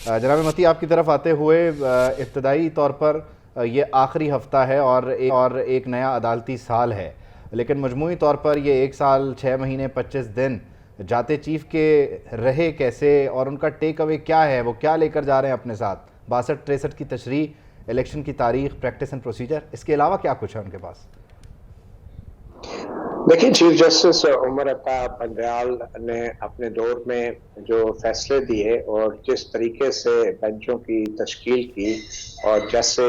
जनाब मती आपकी तरफ आते हुए इब्तदाई तौर पर ये आखिरी हफ्ता है और एक नया अदालती साल है, लेकिन मजमूई तौर पर ये 1 साल 6 महीने 25 दिन जाते चीफ के रहे कैसे और उनका टेक अवे क्या है, वो क्या लेकर जा रहे हैं अपने साथ? 62-63 की तशरीह, इलेक्शन की तारीख, प्रैक्टिस एंड प्रोसीजर, इसके अलावा क्या कुछ है उनके पास? देखिए, चीफ जस्टिस उमर अता बंदयाल ने अपने दौर में जो फैसले दिए और जिस तरीके से बेंचों की तश्कील की और जैसे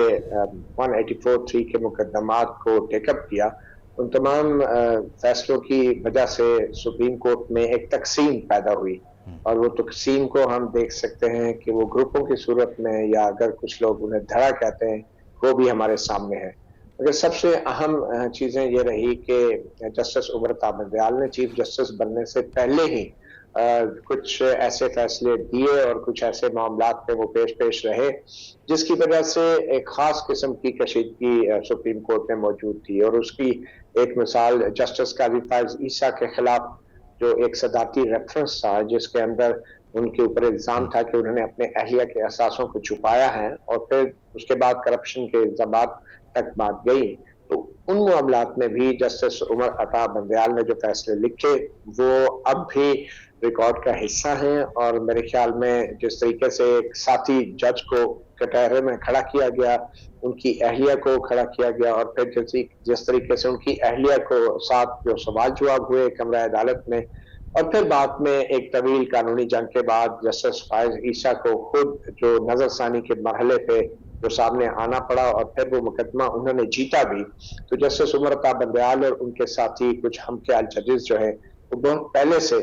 184(3) के मुकदमात को टेकअप किया, उन तमाम फैसलों की वजह से सुप्रीम कोर्ट में एक तकसीम पैदा हुई। और वो तकसीम को हम देख सकते हैं कि वो ग्रुपों की सूरत में, या अगर कुछ लोग उन्हें धड़ा कहते हैं, वो भी हमारे सामने है। मगर सबसे अहम चीजें ये रही कि जस्टिस उमर अता बंदयाल ने चीफ जस्टिस बनने से पहले ही कुछ ऐसे फैसले दिए और कुछ ऐसे मामलात पे वो पेश रहे जिसकी वजह से एक खास किस्म की कशीदगी सुप्रीम कोर्ट में मौजूद थी। और उसकी एक मिसाल जस्टिस काजी फायज ईसा के खिलाफ जो एक सदाती रेफरेंस था, जिसके अंदर उनके ऊपर इल्जाम था कि उन्होंने अपने अहलिया के अहसासों को छुपाया है, और फिर उसके बाद करप्शन के इल्जामात तक बात गई। तो उन मामलात में भी जस्टिस उमर अता बंदयाल ने जो फैसले लिखे वो अब भी रिकॉर्ड का हिस्सा हैं। और मेरे ख्याल में जिस तरीके से एक साथी जज को कटहरे में खड़ा किया गया, उनकी अहलिया को खड़ा किया गया, और फिर जिस तरीके से उनकी अहलिया को साथ जो सवाल जवाब हुए कमरा अदालत में, और फिर बाद में एक तवील कानूनी जंग के बाद जस्टिस फायज ईसा को खुद जो नजरसानी के मरहले पे जो सामने आना पड़ा और फिर वो मुकदमा उन्होंने जीता भी। तो जस्टिस उमर अता बंदयाल और उनके साथी कुछ हमख्याल जजेस जो है वो बहुत पहले से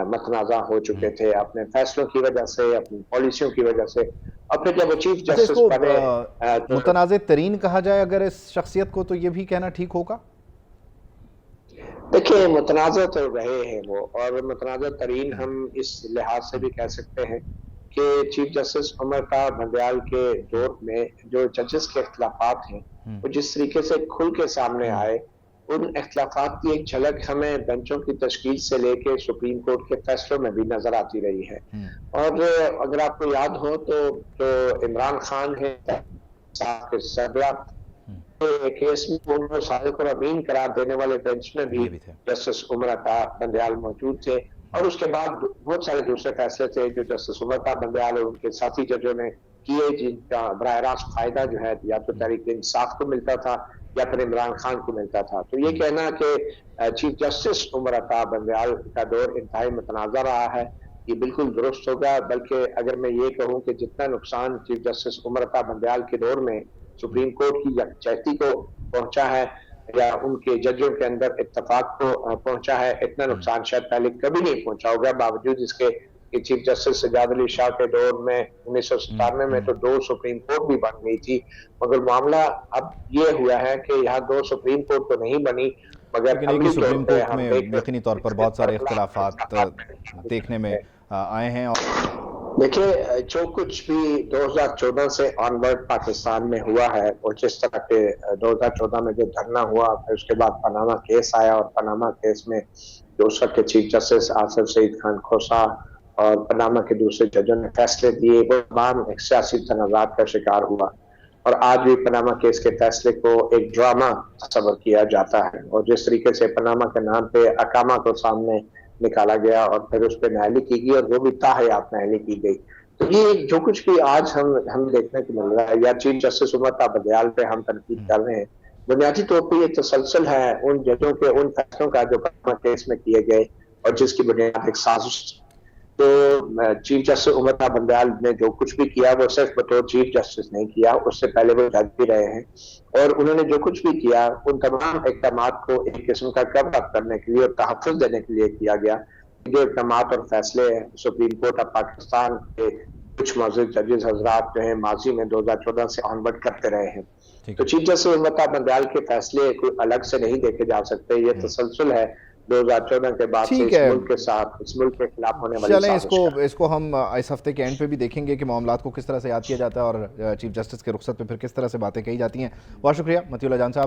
मतनाज़ा हो चुके थे अपने फैसलों की वजह से, अपनी पॉलिसियों की वजह से। और फिर जब वो चीफ जस्टिस बने, मुतनाज़ तरीन कहा जाए अगर इस शख्सियत को, तो ये भी कहना ठीक होगा? देखिए, मुतनाज़ा तो रहे हैं वो, और मुतनाज़ा तरीन हम इस लिहाज से भी कह सकते हैं कि चीफ जस्टिस उमर अता बंदयाल के दौर में जो जजेस के इख्तिलाफात हैं वो जिस तरीके से खुल के सामने आए, उन इख्तिलाफात की एक झलक हमें बेंचों की तश्कील से लेके सुप्रीम कोर्ट के फैसलों में भी नजर आती रही है। और अगर आपको याद हो तो जो इमरान खान है केस में उनको सादिक और अमीन करार देने वाले बेंच में भी जस्टिस उमर अता बंदयाल मौजूद थे। और उसके बाद बहुत सारे दूसरे फैसले थे जो जस्टिस उमर अता बंदयाल और उनके साथी जजों ने किए, जिनका बराह रास्त फायदा जो है या तो तहरीक इंसाफ को मिलता था या फिर इमरान खान को मिलता था। तो ये कहना कि चीफ जस्टिस उमर अता बंदयाल का दौर इंतहाई मुतनाज़ा रहा है, ये बिल्कुल दुरुस्त होगा। बल्कि अगर मैं ये कहूँ कि जितना नुकसान चीफ जस्टिस उमर अता बंदयाल के दौर में सुप्रीम कोर्ट की यकजहती को पहुंचा है या उनके जजों के अंदर इत्तेफाक को पहुंचा है, इतना नुकसान शायद पहले कभी नहीं पहुंचा होगा। बावजूद इसके कि चीफ जस्टिस सज्जाद अली शाह के दौर में 1997 में तो 2 सुप्रीम कोर्ट भी बन गई थी, मगर मामला अब ये हुआ है कि यहाँ 2 सुप्रीम कोर्ट तो नहीं बनी, मगर अगली सुप्रीम कोर्ट में यकीनी तौर पर बहुत सारे इख्तिलाफात देखने में आए हैं। देखिए, जो कुछ भी 2014 से ऑनवर्ड पाकिस्तान में हुआ है, और जिस तरह के 2014 में जो धरना हुआ, फिर उसके बाद पनामा केस आया, और पनामा केस में जो उस वक्त के चीफ जस्टिस आसिफ सईद खान खोसा और पनामा के दूसरे जजों ने फैसले दिए, वो तमाम एक सियासी तनाज़ात का शिकार हुआ। और आज भी पनामा केस के फैसले को एक ड्रामा तस्वर किया जाता है, और जिस तरीके से पनामा के नाम पे अकामा को सामने निकाला गया और फिर उस पर नाअहली की गई, और वो भी ताहयात नाअहली की गई। तो ये जो कुछ भी आज हम देखने को मिल रहा है, या चीफ जस्टिस उमर अता बंदयाल पे हम तनकीद कर रहे हैं, बुनियादी तौर पर ये तसलसल है उन जजों के उन फैसलों का जो पनामा केस में किए गए और जिसकी बुनियाद एक साजिश। तो चीफ जस्टिस उमर अता बंदयाल ने जो कुछ भी किया वो सिर्फ बतौर चीफ जस्टिस नहीं किया, उससे पहले वो जज भी रहे हैं, और उन्होंने जो कुछ भी किया उन तमाम इक़दामात को एक किस्म का कवर अप करने के लिए और तहफ़्फ़ुज़ देने के लिए किया गया। जो इक़दामात और फैसले सुप्रीम कोर्ट ऑफ पाकिस्तान के कुछ मौजूद जजेस हजरात जो है माजी में 2014 से ऑनवर्ड करते रहे हैं। तो चीफ जस्टिस उमर अता बंदयाल के फैसले कोई अलग से नहीं देखे जा सकते, ये तसलसल है 2014 के बाद से इस मुल्क के साथ, इस मुल्क के खिलाफ होने वाली चलें इसको हम इस हफ्ते के एंड पे भी देखेंगे कि मामलात को किस तरह से याद किया जाता है और चीफ जस्टिस के रुखसत पे फिर किस तरह से बातें कही जाती हैं। बहुत शुक्रिया मतीउल्लाह जान साहब।